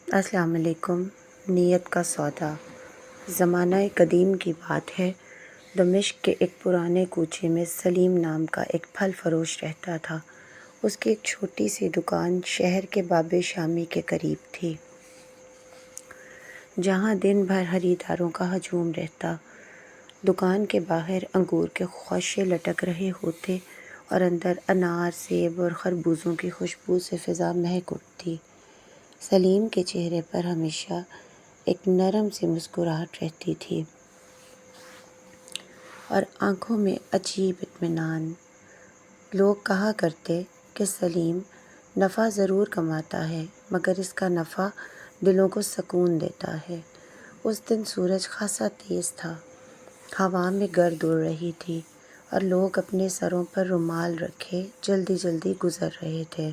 السلام علیکم۔ نیت کا سودا۔ زمانہ قدیم کی بات ہے۔ دمشق کے ایک پرانے کوچے میں سلیم نام کا ایک پھل فروش رہتا تھا۔ اس کی ایک چھوٹی سی دکان شہر کے باب شامی کے قریب تھی، جہاں دن بھر خریداروں کا ہجوم رہتا۔ دکان کے باہر انگور کے خوشے لٹک رہے ہوتے اور اندر انار، سیب اور خربوزوں کی خوشبو سے فضا مہک اٹھتی۔ سلیم کے چہرے پر ہمیشہ ایک نرم سی مسکراہٹ رہتی تھی اور آنکھوں میں عجیب اطمینان۔ لوگ کہا کرتے کہ سلیم نفع ضرور کماتا ہے، مگر اس کا نفع دلوں کو سکون دیتا ہے۔ اس دن سورج خاصا تیز تھا، ہوا میں گرد اڑ رہی تھی اور لوگ اپنے سروں پر رومال رکھے جلدی جلدی گزر رہے تھے۔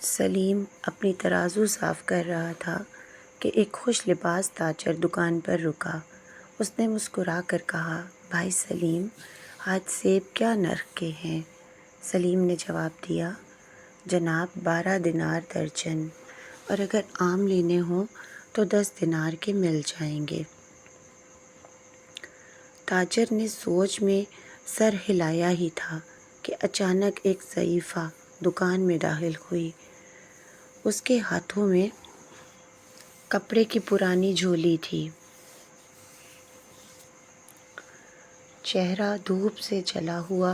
سلیم اپنی ترازو صاف کر رہا تھا کہ ایک خوش لباس تاجر دکان پر رکا۔ اس نے مسکرا کر کہا، بھائی سلیم، آج سیب کیا نرخ کے ہیں؟ سلیم نے جواب دیا، جناب 12 دینار درجن، اور اگر آم لینے ہوں تو 10 دینار کے مل جائیں گے۔ تاجر نے سوچ میں سر ہلایا ہی تھا کہ اچانک ایک ضعیفہ دکان میں داخل ہوئی۔ اس کے ہاتھوں میں کپڑے کی پرانی جھولی تھی، چہرہ دھوپ سے جلا ہوا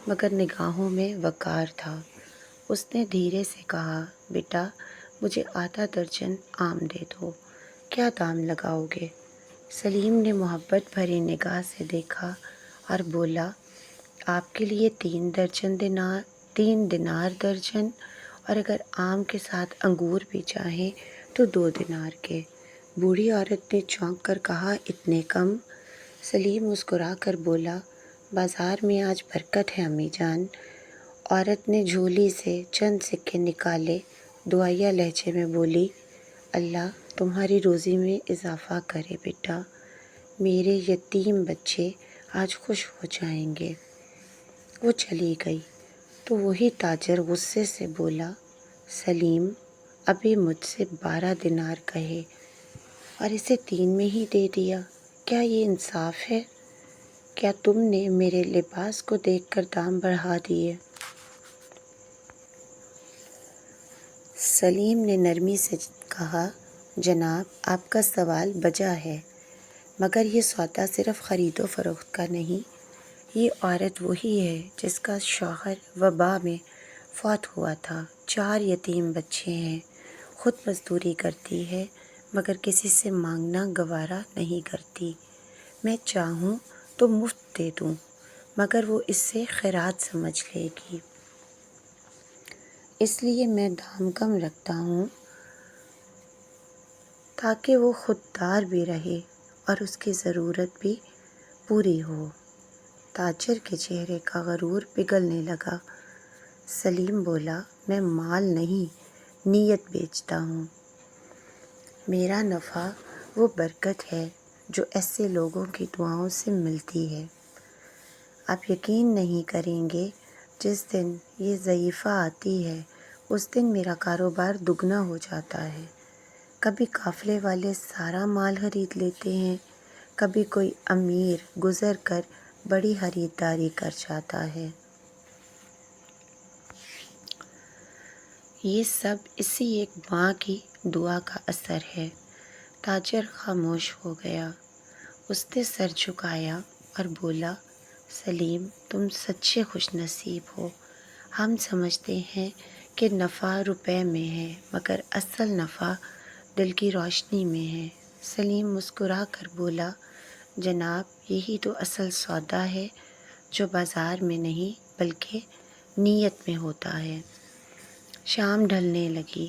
مگر نگاہوں میں وقار تھا۔ اس نے دھیرے سے کہا، بیٹا مجھے آدھا درجن آم دے دو، کیا دام لگاؤ گے؟ سلیم نے محبت بھری نگاہ سے دیکھا اور بولا، آپ کے لیے 3 دینار درجن، اور اگر آم کے ساتھ انگور بھی چاہیں تو 2 دینار کے۔ بوڑھی عورت نے چونک کر کہا، اتنے کم؟ سلیم مسکرا کر بولا، بازار میں آج برکت ہے امی جان۔ عورت نے جھولی سے چند سکے نکالے، دعائیا لہجے میں بولی، اللہ تمہاری روزی میں اضافہ کرے بیٹا، میرے یتیم بچے آج خوش ہو جائیں گے۔ وہ چلی گئی تو وہی تاجر غصے سے بولا، سلیم ابھی مجھ سے 12 دینار کہے اور اسے 3 میں ہی دے دیا، کیا یہ انصاف ہے؟ کیا تم نے میرے لباس کو دیکھ کر دام بڑھا دیے؟ سلیم نے نرمی سے کہا، جناب آپ کا سوال بجا ہے، مگر یہ سودا صرف خرید و فروخت کا نہیں۔ یہ عورت وہی ہے جس کا شوہر وبا میں فوت ہوا تھا، 4 یتیم بچے ہیں، خود مزدوری کرتی ہے مگر کسی سے مانگنا گوارا نہیں کرتی۔ میں چاہوں تو مفت دے دوں مگر وہ اس سے خیرات سمجھ لے گی، اس لیے میں دام کم رکھتا ہوں تاکہ وہ خوددار بھی رہے اور اس کی ضرورت بھی پوری ہو۔ تاجر کے چہرے کا غرور پگھلنے لگا۔ سلیم بولا، میں مال نہیں نیت بیچتا ہوں۔ میرا نفع وہ برکت ہے جو ایسے لوگوں کی دعاؤں سے ملتی ہے۔ آپ یقین نہیں کریں گے، جس دن یہ ضعیفہ آتی ہے اس دن میرا کاروبار دگنا ہو جاتا ہے۔ کبھی قافلے والے سارا مال خرید لیتے ہیں، کبھی کوئی امیر گزر کر بڑی خریداری کر جاتا ہے۔ یہ سب اسی ایک ماں کی دعا کا اثر ہے۔ تاجر خاموش ہو گیا۔ اس نے سر جھکایا اور بولا، سلیم تم سچے خوش نصیب ہو۔ ہم سمجھتے ہیں کہ نفع روپے میں ہے، مگر اصل نفع دل کی روشنی میں ہے۔ سلیم مسکرا کر بولا، جناب یہی تو اصل سودا ہے جو بازار میں نہیں بلکہ نیت میں ہوتا ہے۔ شام ڈھلنے لگی۔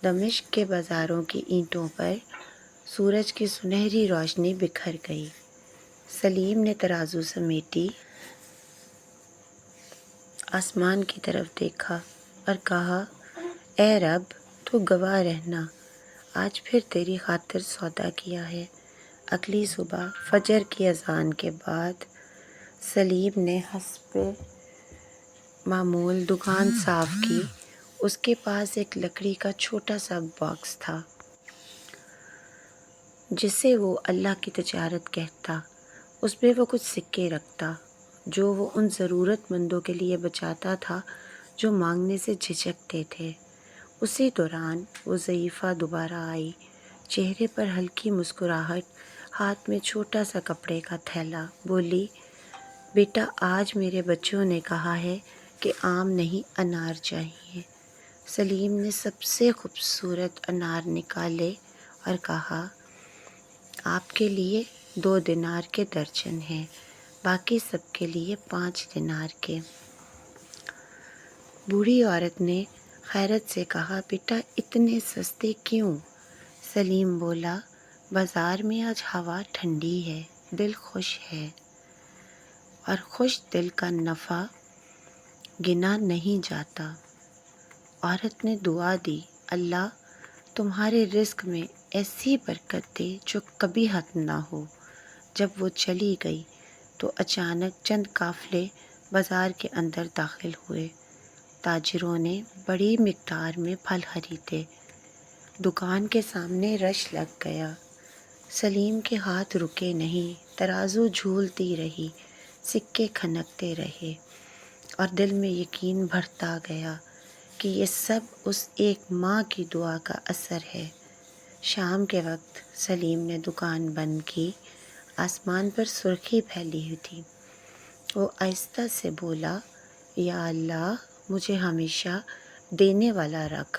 دمشق کے بازاروں کی اینٹوں پر سورج کی سنہری روشنی بکھر گئی۔ سلیم نے ترازو سمیٹی، آسمان کی طرف دیکھا اور کہا، اے رب تو گواہ رہنا، آج پھر تیری خاطر سودا کیا ہے۔ اگلی صبح فجر کی اذان کے بعد سلیم نے حسب معمول دکان صاف کی۔ اس کے پاس ایک لکڑی کا چھوٹا سا باکس تھا جسے وہ اللہ کی تجارت کہتا۔ اس میں وہ کچھ سکے رکھتا جو وہ ان ضرورت مندوں کے لیے بچاتا تھا جو مانگنے سے جھجکتے تھے۔ اسی دوران وہ ضعیفہ دوبارہ آئی، چہرے پر ہلکی مسکراہٹ، ہاتھ میں چھوٹا سا کپڑے کا تھیلا۔ بولی، بیٹا آج میرے بچوں نے کہا ہے کہ آم نہیں انار چاہیے۔ سلیم نے سب سے خوبصورت انار نکالے اور کہا، آپ کے لیے 2 دینار کے درجن ہیں، باقی سب کے لیے 5 دینار کے۔ بوڑھی عورت نے حیرت سے کہا، بیٹا اتنے سستے کیوں؟ سلیم بولا، بازار میں آج ہوا ٹھنڈی ہے، دل خوش ہے، اور خوش دل کا نفع گنا نہیں جاتا۔ عورت نے دعا دی، اللہ تمہارے رزق میں ایسی برکت دے جو کبھی ختم نہ ہو۔ جب وہ چلی گئی تو اچانک چند قافلے بازار کے اندر داخل ہوئے۔ تاجروں نے بڑی مقدار میں پھل خریدے۔ دکان کے سامنے رش لگ گیا۔ سلیم کے ہاتھ رکے نہیں، ترازو جھولتی رہی، سکے کھنکتے رہے، اور دل میں یقین بڑھتا گیا کہ یہ سب اس ایک ماں کی دعا کا اثر ہے۔ شام کے وقت سلیم نے دکان بند کی۔ آسمان پر سرخی پھیلی ہوئی تھی۔ وہ آہستہ سے بولا، یا اللہ مجھے ہمیشہ دینے والا رکھ،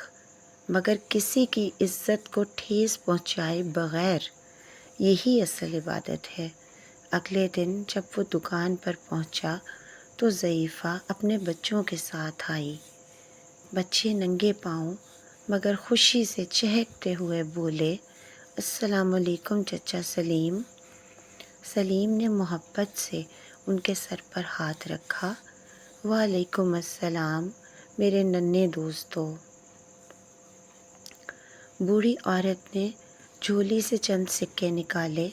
مگر کسی کی عزت کو ٹھیس پہنچائے بغیر۔ یہی اصل عبادت ہے۔ اگلے دن جب وہ دکان پر پہنچا تو ضعیفہ اپنے بچوں کے ساتھ آئی۔ بچے ننگے پاؤں مگر خوشی سے چہکتے ہوئے بولے، السلام علیکم چچا سلیم۔ سلیم نے محبت سے ان کے سر پر ہاتھ رکھا، وعلیکم السلام میرے ننھے دوستو۔ بوڑھی عورت نے جھولی سے چند سکے نکالے،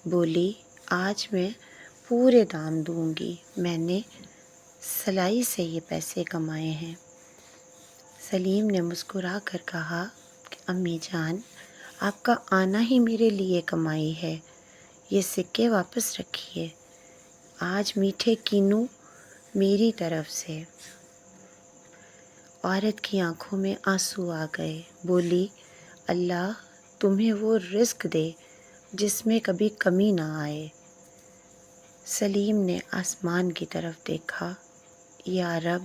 بولی، آج میں پورے دام دوں گی، میں نے سلائی سے یہ پیسے کمائے ہیں۔ سلیم نے مسکرا کر کہا کہ امی جان، آپ کا آنا ہی میرے لیے کمائی ہے، یہ سکے واپس رکھیے، آج میٹھے کینو میری طرف سے۔ عورت کی آنکھوں میں آنسو آ گئے، بولی، اللہ تمہیں وہ رزق دے جس میں کبھی کمی نہ آئے۔ سلیم نے آسمان کی طرف دیکھا، یا رب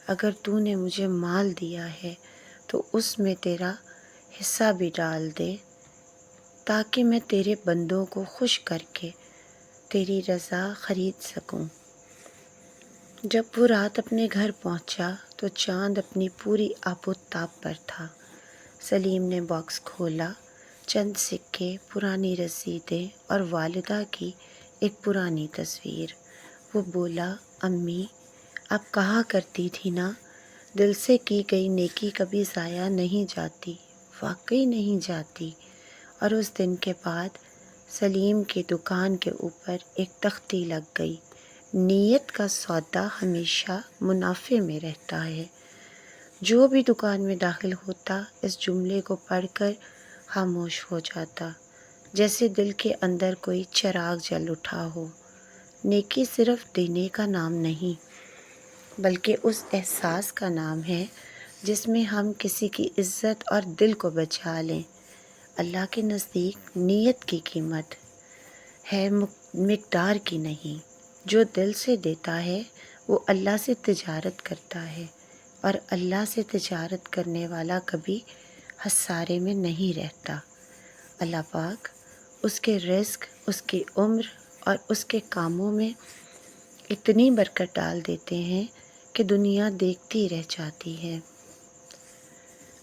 اگر تو نے مجھے مال دیا ہے تو اس میں تیرا حصہ بھی ڈال دے تاکہ میں تیرے بندوں کو خوش کر کے تیری رضا خرید سکوں۔ جب وہ رات اپنے گھر پہنچا تو چاند اپنی پوری آب و تاب پر تھا۔ سلیم نے باکس کھولا، چند سکے، پرانی رسیدیں اور والدہ کی ایک پرانی تصویر۔ وہ بولا، امی آپ کہا کرتی تھی نا، دل سے کی گئی نیکی کبھی ضائع نہیں جاتی، واقعی نہیں جاتی۔ اور اس دن کے بعد سلیم کی دکان کے اوپر ایک تختی لگ گئی، نیت کا سودا ہمیشہ منافع میں رہتا ہے۔ جو بھی دکان میں داخل ہوتا اس جملے کو پڑھ کر خاموش ہو جاتا، جیسے دل کے اندر کوئی چراغ جل اٹھا ہو۔ نیکی صرف دینے کا نام نہیں بلکہ اس احساس کا نام ہے جس میں ہم کسی کی عزت اور دل کو بچا لیں۔ اللہ کے نزدیک نیت کی قیمت ہے، مقدار کی نہیں۔ جو دل سے دیتا ہے وہ اللہ سے تجارت کرتا ہے، اور اللہ سے تجارت کرنے والا کبھی خسارے میں نہیں رہتا۔ اللہ پاک اس کے رزق، اس کی عمر اور اس کے کاموں میں اتنی برکت ڈال دیتے ہیں کہ دنیا دیکھتی رہ جاتی ہے۔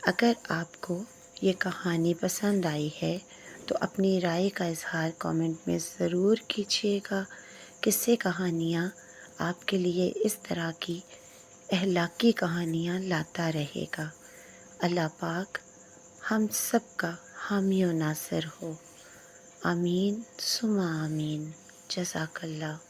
اگر آپ کو یہ کہانی پسند آئی ہے تو اپنی رائے کا اظہار کامنٹ میں ضرور کیجیے گا۔ قصے کہانیاں آپ کے لیے اس طرح کی اخلاقی کہانیاں لاتا رہے گا۔ اللہ پاک ہم سب کا حامی و ناصر ہو، آمین ثم آمین۔ جزاک اللہ۔